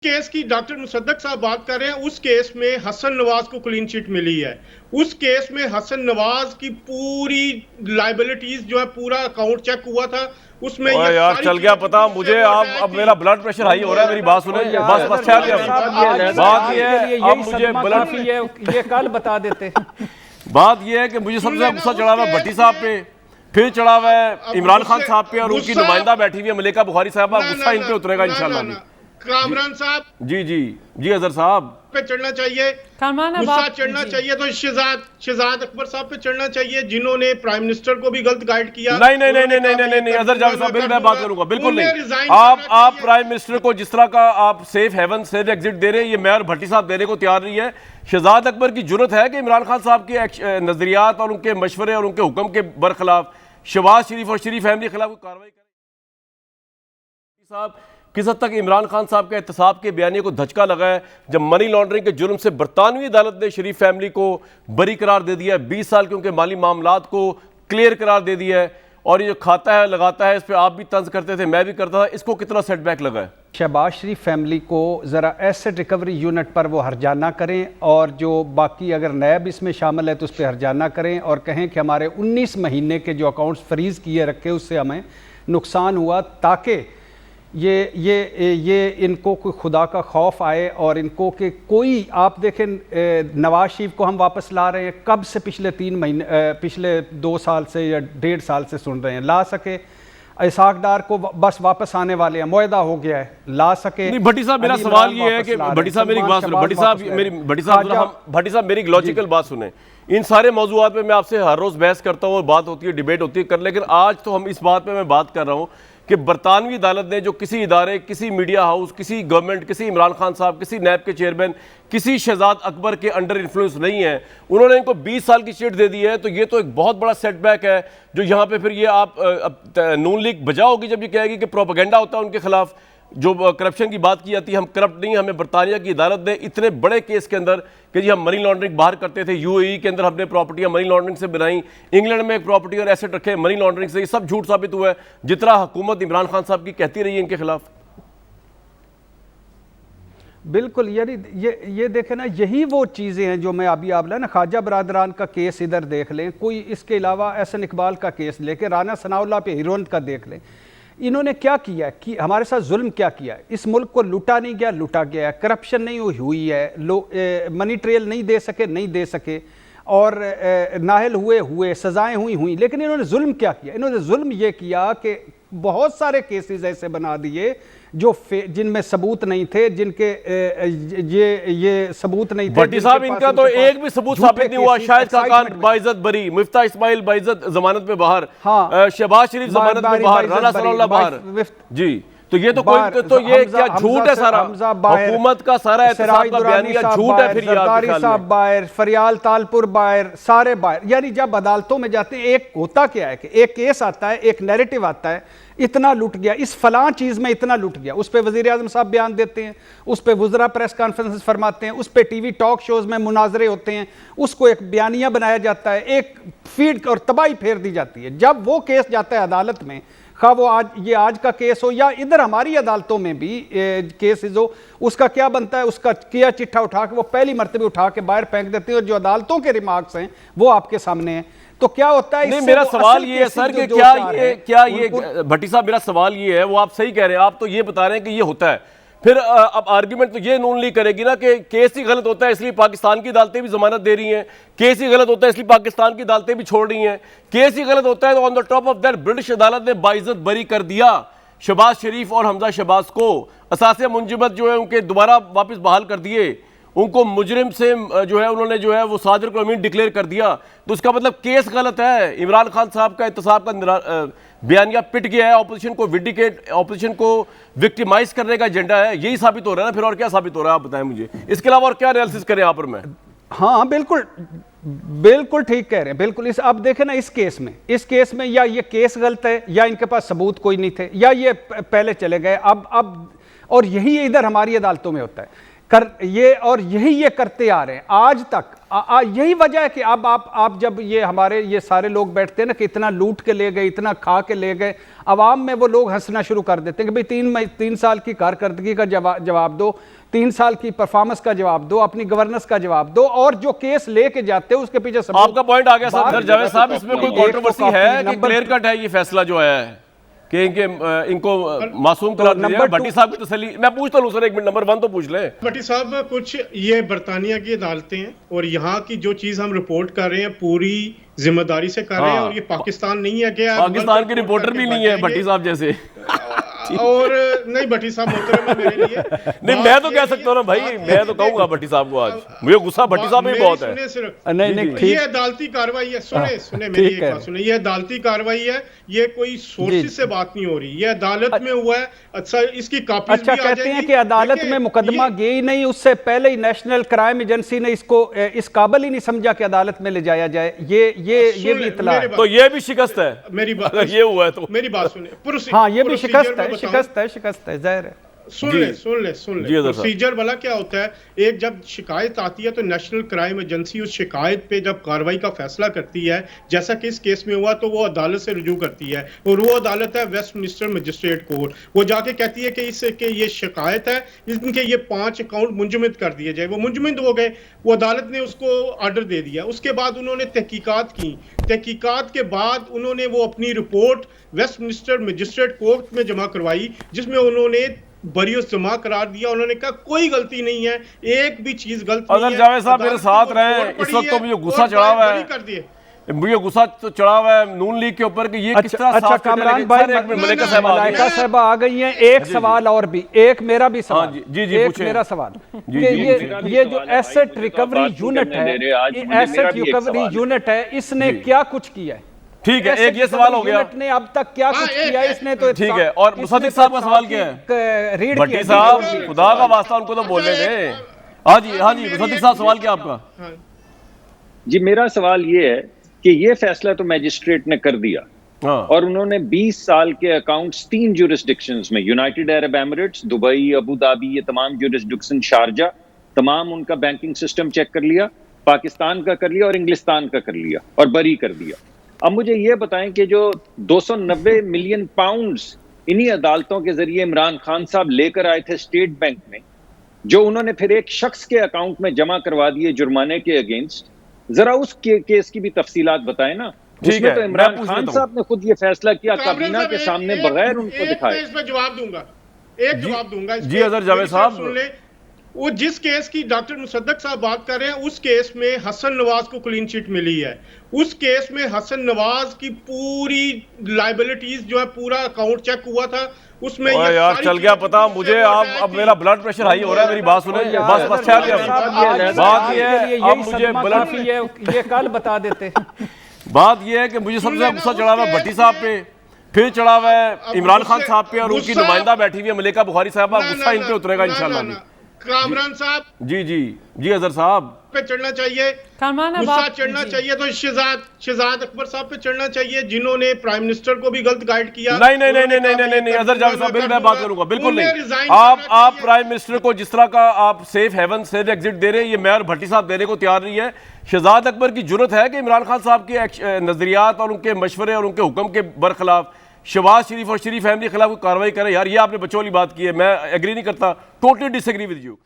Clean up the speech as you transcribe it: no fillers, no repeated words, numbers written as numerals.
Case की doctor मुसद्दक साहब बात कर रहे हैं, उस केस में हसन नवाज को क्लीन चिट मिली है। उस केस में हसन नवाज की पूरी लाइबिलिटीज जो है, पूरा अकाउंट चेक हुआ था उसमें। ये यार चल गया पता मुझे। आप अब मेरा ब्लड प्रेशर हाई हो रहा है, मेरी बात सुने। बस अच्छा बात ये है, अब मुझे ब्लड ये कल बता देते। बात ये है कि मुझे सबसे ज्यादा गुस्सा चढ़ा हुआ है भट्टी साहब पे, फिर चढ़ा हुआ है इमरान खान साहब पे, और उनकी नुमाइंदा बैठी हुई है मलिका बुखारी साहब। गुस्सा इन पे उतरेगा इंशाल्लाह। कामरान साहब जी अजहर साहब पे चढ़ना चाहिए, गुस्सा चढ़ना चाहिए तो शहजाद अकबर साहब पे चढ़ना चाहिए, जिन्होंने प्राइम मिनिस्टर को भी गलत गाइड किया। नहीं अजहर जावेद साहब, मैं बात करूंगा बिल्कुल नहीं। आप प्राइम मिनिस्टर को जिस तरह का आप सेफ हेवन सेफ एग्जिट दे रहे हैं, ये मैं और भट्टी साहब देने को तैयार नहीं है। शहजाद अकबर की जरूरत है कि इमरान खान साहब के नजरियात और उनके मशवरे और उनके हुक्म के बरखिलाफ शहबाज शरीफ और शरीफ फैमिली के खिलाफ कार्रवाई करें। साहब किस हद तक इमरान खान साहब के एहतसाब के बयानी को धचका लगा है जब मनी लॉन्ड्रिंग के जुर्म से बरतानवी अदालत ने शरीफ फैमिली को बरी करार दे दिया है, 20 साल के उनके माली मामलात को क्लियर करार दे दिया है। और ये जो खाता है लगाता है, इस पर आप भी तंज करते थे, मैं भी करता था, इसको कितना सेटबैक लगा है? शहबाज शरीफ फैमिली को ज़रा एसेट रिकवरी यूनिट पर वो हर्जाना करें, और जो बाकी अगर नैब इसमें शामिल है तो उस पर हर्जाना करें, और कहें कि हमारे 19 महीने के जो अकाउंट्स फ्रीज़ किए रखे उससे हमें नुकसान हुआ, ताकि ये इनको कोई खुदा का खौफ आए और इनको कि कोई, आप देखें नवाज शरीफ को हम वापस ला रहे हैं, कब से पिछले 3 महीने पिछले 2 साल से या 1.5 साल से सुन रहे हैं, ला सके। इसाक डार को बस वापस आने वाले हैं, मुआहदा हो गया है, ला सके। नहीं भट्टी साहब, मेरा सवाल ये है कि भट्टी साहब मेरी बात सुने, भट्टी साहब मेरी लॉजिकल बात सुने। इन सारे मौजूआत पे मैं आपसे हर रोज बहस करता हूँ और बात होती है, डिबेट होती है कर, लेकिन आज तो हम इस बात पे मैं बात कर रहा हूँ कि बरतानवी अदालत ने जो किसी इदारे, किसी मीडिया हाउस, किसी गवर्नमेंट, किसी इमरान खान साहब, किसी नैब के चेयरमैन, किसी शहजाद अकबर के अंडर इन्फ्लुएंस नहीं है, उन्होंने इनको 20 साल की चिट दे दी है, तो ये तो एक बहुत बड़ा सेटबैक है। जो यहाँ पे फिर ये आप नून लीग बजाओगी जब ये कहेगी कि प्रोपेगेंडा होता है उनके खिलाफ, जो करप्शन की बात की जाती है, हम करप्ट नहीं, हमें बरतानिया की अदालत ने इतने बड़े केस के अंदर कि जी हम मनी लॉन्ड्रिंग बाहर करते थे, यूएई के अंदर हमने प्रॉपर्टियां मनी लॉन्ड्रिंग से बनाई, इंग्लैंड में एक प्रॉपर्टी और एसेट रखे मनी लॉन्ड्रिंग से, ये सब झूठ साबित हुआ है जितना हुकूमत इमरान खान साहब की कहती रही है इनके खिलाफ। बिल्कुल, यानी ये देखें ना, यही वो चीज़ें हैं जो मैं अभी आप ना ख्वाजा बरादरान का केस इधर देख लें, कोई इसके अलावा एहसन इकबाल का केस लेके राना सनाउल्लाह पे हीरोइन का देख लें, इन्होंने क्या किया है कि हमारे साथ जुल्म क्या किया है। इस मुल्क को लूटा नहीं गया, लूटा गया है, करप्शन नहीं हुई है, मनी ट्रेल नहीं दे सके, और नाहल हुए, सजाएं हुई, लेकिन इन्होंने जुल्म क्या किया? इन्होंने जुल्म ये किया कि बहुत सारे केसेस ऐसे बना दिए जो जिनमें सबूत नहीं थे, जिनके ये सबूत नहीं थे। भट्टी साहब, इनका तो एक भी सबूत साबित नहीं हुआ। शाहिद खाकान बाइज्जत बरी, मिफ्ता इस्माइल बाइज्जत जमानत पे बाहर, शहबाज शरीफ जमानत पे बाहर, राना सनाउल्लाह बाहर। जी, तो ये तो कोई, तो ये क्या झूठ है सारा, हुकूमत का सारा एहतसाब का बयानिया झूठ है। फिर सरदारी साहब बाहर, फरियाल तालपुर बाहर, सारे बाहर। यानी जब अदालतों में जाते हैं, एक होता क्या है कि एक केस आता है, एक नैरेटिव आता है, इतना लूट गया, इस फलां चीज़ में इतना लूट गया, उस पर वज़ीर आज़म साहब बयान देते हैं, उस पर वुज़रा प्रेस कॉन्फ्रेंस फरमाते हैं, उस पर टीवी टॉक शोज़ में मुनाजरे होते हैं, उसको एक बयानिया बनाया जाता है, एक फीड और तबाही फेर दी जाती है। जब वो केस जाता है अदालत में, खा वो आज का केस हो या इधर हमारी अदालतों में भी केसेस हो, उसका क्या बनता है? उसका किया चिट्ठा उठा के वो पहली मर्तबे उठा के बाहर फेंक देते हैं, और जो अदालतों के रिमार्क्स हैं वो आपके सामने हैं। तो क्या होता है? नहीं, मेरा सवाल ये है सर कि क्या ये भट्टी साहब, मेरा सवाल ये है, वो आप सही कह रहे हैं, आप तो ये बता रहे हैं कि ये होता है, फिर अब आर्ग्यूमेंट तो ये नून लीग करेगी ना कि केस ही गलत होता है इसलिए पाकिस्तान की अदालतें भी जमानत दे रही हैं, केस ही गलत होता है इसलिए पाकिस्तान की अदालतें भी छोड़ रही हैं, केस ही गलत होता है तो on the top of that British अदालत ने बाइज्जत बरी कर दिया शहबाज शरीफ और हमजा शहबाज को, असासे मुंजमत जो है उनके दोबारा वापस बहाल कर दिए, उनको मुजरिम से जो है उन्होंने जो है वो सादिर को अमीन डिक्लेयर कर दिया। तो उसका मतलब केस गलत है, इमरान खान साहब का एहतसाब का बयानिया पिट गया है, ऑपोजिशन को विंडिकेट, ऑपोजिशन को विक्टिमाइज करने का एजेंडा है, यही साबित हो रहा है ना। फिर और क्या साबित हो रहा है आप बताएं मुझे, इसके अलावा और क्या एनालिसिस करें यहाँ पर मैं? हाँ बिल्कुल ठीक कह रहे हैं, बिल्कुल। अब देखें ना, इस केस में या ये केस गलत है, या इनके पास सबूत कोई नहीं थे, या ये पहले चले गए। अब और यही इधर हमारी अदालतों में होता है। ये और यही करते आ रहे हैं आज तक। यही वजह है कि अब आप जब ये हमारे ये सारे लोग बैठते हैं ना कि इतना लूट के ले गए, इतना खा के ले गए, अवाम में वो लोग हंसना शुरू कर देते हैं कि भाई 3 साल की कारकर्दगी का जवाब दो, 3 साल की परफॉर्मेंस का जवाब दो, अपनी गवर्नेंस का जवाब दो, और जो केस लेके जाते हैं उसके पीछे सबूत। आपका पॉइंट आ गया सर जावेद साहब, इसमें कोई कंट्रोवर्सी है कि क्लियर कट है ये फैसला जो आया है कि इनको मासूम करार दिया? भट्टी साहब की तसल्ली मैं पूछता हूँ सर, 1 मिनट, नंबर 1 तो पूछ ले। भट्टी साहब, कुछ ये बरतानिया की अदालतें हैं और यहाँ की जो चीज हम रिपोर्ट कर रहे हैं पूरी जिम्मेदारी से कर रहे हैं, और ये पाकिस्तान नहीं है कि पाकिस्तान के रिपोर्टर भी नहीं है भट्टी साहब जैसे। और नहीं भट्टी साहब मोहतरम है मेरे लिए। नहीं मैं तो कह सकता हूँ ना भाई, मैं तो कहूंगा भट्टी साहब को आज, मुझे गुस्सा भट्टी साहब में बहुत है। नहीं, ये अदालती कार्रवाई है, सुने मेरी एक बात सुने, ये अदालती कार्रवाई है, ये कोई सोर्सेज से बात नहीं हो रही, ये अदालत में हुआ है। अच्छा, इसकी कॉपी अच्छा कहते हैं कि अदालत में मुकदमा गया ही नहीं, उससे पहले ही नेशनल क्राइम एजेंसी ने इसको इस काबिल ही नहीं समझा कि अदालत में ले जाया जाए। ये भी इतला है, तो ये भी शिकस्त है मेरी बात, अगर ये हुआ है तो मेरी बात सुने। हाँ, ये भी शिकस्त है, जाहिर है। सुन ले प्रोसीजर वाला क्या होता है, एक जब शिकायत आती है तो नेशनल क्राइम एजेंसी उस शिकायत पे जब कार्रवाई का फैसला करती है, जैसा कि इस केस में हुआ, तो वो अदालत से रुजू करती है, और वो अदालत है वेस्टमिनिस्टर मजिस्ट्रेट कोर्ट। वो जाके कहती है कि इसके ये शिकायत है, इनके ये 5 अकाउंट मुंजमद कर दिए जाए। वो मुंजमद हो गए, वो अदालत ने उसको ऑर्डर दे दिया। उसके बाद उन्होंने तहकीकात की, तहकीकात के बाद उन्होंने वो अपनी रिपोर्ट वेस्टमिनिस्टर मजिस्ट्रेट कोर्ट में जमा करवाई, जिसमें उन्होंने बरियत जमा करार दिया। उन्होंने कहा कोई गलती नहीं है, एक भी चीज गलत नहीं है। अगर जावेद साहब मेरे साथ रहे, इस वक्त तो मुझे गुस्सा चढ़ा हुआ है, कर दिए मुझे गुस्सा तो चढ़ा हुआ है नून लीग के ऊपर कि ये किस तरह। अच्छा कामरान भाई, मलाइका साहबा आ गई हैं। एक सवाल और भी, एक मेरा भी सवाल, एक मेरा सवाल, ये जो एसेट रिकवरी यूनिट है, एसेट रिकवरी यूनिट है, इसने क्या कुछ किया है? ठीक है, एक ये सवाल हो गया, ने अब तक क्या कुछ किया इसने, तो ठीक है। और मुसद्दिक साहब का सवाल क्या है? भट्टी साहब खुदा का वास्ता उनको तो बोलने दें। हाँ जी मुसद्दिक साहब सवाल क्या आपका? जी मेरा सवाल ये है कि ये फैसला तो मैजिस्ट्रेट ने कर दिया, और उन्होंने 20 साल के अकाउंट्स 3 ज्यूरिसडिक्शंस में, United Arab Emirates, Dubai, Abu Dhabi, ये तमाम ज्यूरिसडिक्शन, शारजा, तमाम उनका बैंकिंग सिस्टम चेक कर लिया, पाकिस्तान का कर लिया और इंग्लिस्तान का कर लिया, और बरी कर दिया। अब मुझे ये बताएं कि जो 290 मिलियन पाउंड्स इन्हीं अदालतों के जरिए इमरान खान साहब लेकर आए थे स्टेट बैंक में, जो उन्होंने फिर एक शख्स के अकाउंट में जमा करवा दिए जुर्माने के अगेंस्ट, जरा उस केस की भी तफसीलात बताएं ना। उसमें तो इमरान खान साहब ने खुद ये फैसला किया काबीना के सामने बगैर उनको दिखाए। इसमें जवाब दूंगा, जवाब दूंगा जी अजहर जावेद साहब। वो जिस केस की डॉक्टर मुसद्दक साहब बात कर रहे हैं, उस केस में हसन नवाज को क्लीन चिट मिली है। उस केस में हसन नवाज की पूरी लायबिलिटीज जो है, पूरा अकाउंट चेक हुआ था, उसमें ये यार चल गया पता मुझे। अब मेरा ब्लड प्रेशर हाई हो रहा है, मेरी बात सुने। बस बात ये है, अब मुझे ब्लड ये कल बता देते। बात ये है कि मुझे सबसे ज्यादा गुस्सा चढ़ा हुआ है भट्टी साहब पे, फिर चढ़ा हुआ है इमरान खान साहब पे, और उनकी नुमाइंदा बैठी हुई है मलिका बुखारी साहबा। गुस्सा इन पे उतरेगा इंशाल्लाह। कामरान साहब जी अजहर साहब पे चढ़ना चाहिए, गुस्सा चढ़ना चाहिए तो शहजाद अकबर साहब पे चढ़ना चाहिए, जिन्होंने प्राइम मिनिस्टर को भी गलत गाइड किया। नहीं अजहर जावेद साहब, मैं बात करूंगा, बिल्कुल नहीं। आप प्राइम मिनिस्टर को जिस तरह का आप सेफ हेवन सेफ एग्जिट दे रहे हैं, ये मैं और भट्टी साहब देने को तैयार नहीं है। शहजाद अकबर की जरूरत है कि इमरान खान साहब के नजरियात और उनके मशवरे और उनके हुक्म के बरखिलाफ शहबाज शरीफ और शरीफ फैमिली के खिलाफ कोई कार्रवाई करे। यार ये आपने बच्चों वाली बात की है, मैं एग्री नहीं करता, टोटली डिसएग्री विद यू।